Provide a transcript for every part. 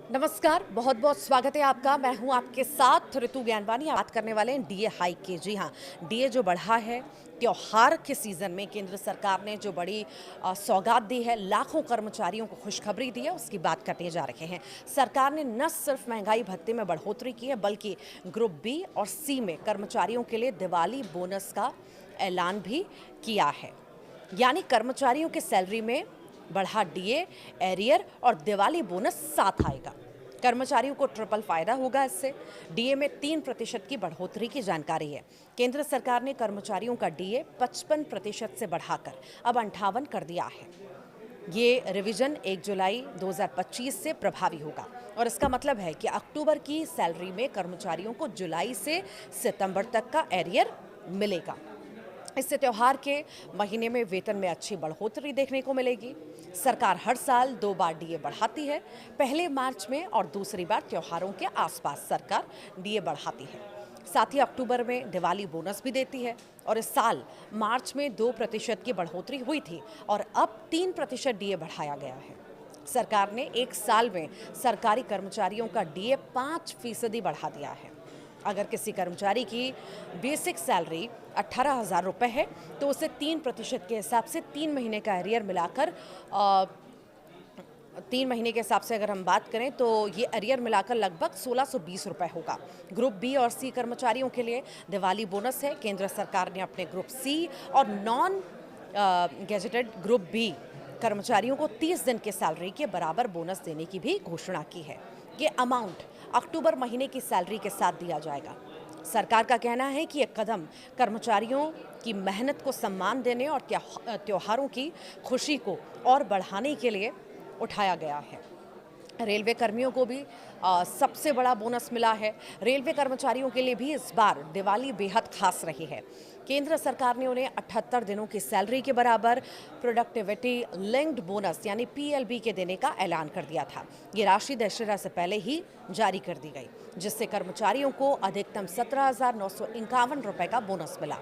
नमस्कार, बहुत बहुत स्वागत है आपका। मैं हूं आपके साथ ऋतु ज्ञानवानी। बात करने वाले हैं डीए हाइक की। जी हां, डीए जो बढ़ा है, त्योहार के सीज़न में केंद्र सरकार ने जो बड़ी सौगात दी है, लाखों कर्मचारियों को खुशखबरी दी है, उसकी बात करने जा रहे हैं। सरकार ने न सिर्फ महंगाई भत्ते में बढ़ोतरी की है, बल्कि ग्रुप बी और सी में कर्मचारियों के लिए दिवाली बोनस का ऐलान भी किया है। यानी कर्मचारियों के सैलरी में बढ़ा डीए, एरियर और दिवाली बोनस साथ आएगा। कर्मचारियों को ट्रिपल फायदा होगा इससे। डीए में 3% की बढ़ोतरी की जानकारी है। केंद्र सरकार ने कर्मचारियों का डीए 55% से बढ़ाकर अब 58 कर दिया है। ये रिवीजन 1 जुलाई 2025 से प्रभावी होगा और इसका मतलब है कि अक्टूबर की सैलरी में कर्मचारियों को जुलाई से सितंबर तक का एरियर मिलेगा। इससे त्योहार के महीने में वेतन में अच्छी बढ़ोतरी देखने को मिलेगी। सरकार हर साल 2 बार डीए बढ़ाती है, पहले मार्च में और दूसरी बार त्योहारों के आसपास सरकार डीए बढ़ाती है। साथ ही अक्टूबर में दिवाली बोनस भी देती है और इस साल मार्च में 2% की बढ़ोतरी हुई थी और अब 3% डीए बढ़ाया गया है। सरकार ने एक साल में सरकारी कर्मचारियों का डीए 5% बढ़ा दिया है। अगर किसी कर्मचारी की बेसिक सैलरी 18,000 रुपये है तो उसे 3% के हिसाब से 3 महीने का एरियर मिलाकर 3 महीने के हिसाब से अगर हम बात करें तो ये एरियर मिलाकर लगभग 1620 रुपये होगा। ग्रुप बी और सी कर्मचारियों के लिए दिवाली बोनस है। केंद्र सरकार ने अपने ग्रुप सी और नॉन गेजेटेड ग्रुप बी कर्मचारियों को 30 दिन के सैलरी के बराबर बोनस देने की भी घोषणा की है। ये अमाउंट अक्टूबर महीने की सैलरी के साथ दिया जाएगा। सरकार का कहना है कि यह कदम कर्मचारियों की मेहनत को सम्मान देने और त्योहारों की खुशी को और बढ़ाने के लिए उठाया गया है। रेलवे कर्मियों को भी सबसे बड़ा बोनस मिला है। रेलवे कर्मचारियों के लिए भी इस बार दिवाली बेहद खास रही है। केंद्र सरकार ने उन्हें 78 दिनों की सैलरी के बराबर प्रोडक्टिविटी लिंक्ड बोनस यानी पीएलबी के देने का ऐलान कर दिया था। ये राशि दशहरा से पहले ही जारी कर दी गई, जिससे कर्मचारियों को अधिकतम 17,951 रुपये का बोनस मिला।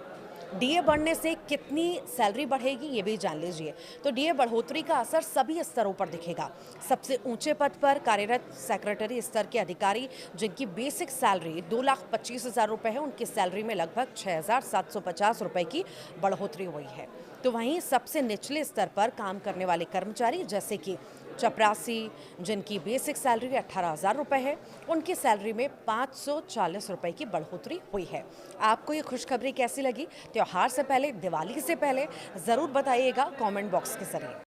डीए बढ़ने से कितनी सैलरी बढ़ेगी ये भी जान लीजिए। तो डीए बढ़ोतरी का असर सभी स्तरों पर दिखेगा। सबसे ऊंचे पद पर कार्यरत सेक्रेटरी स्तर के अधिकारी जिनकी बेसिक सैलरी 2,25,000 रुपये है, उनकी सैलरी में लगभग 6,750 रुपये की बढ़ोतरी हुई है। तो वहीं सबसे निचले स्तर पर काम करने वाले कर्मचारी जैसे कि चपरासी जिनकी बेसिक सैलरी 18,000 रुपये है, उनकी सैलरी में 540 रुपये की बढ़ोतरी हुई है। आपको ये खुशखबरी कैसी लगी? त्योहार से पहले, दिवाली से पहले ज़रूर बताइएगा कमेंट बॉक्स के जरिए।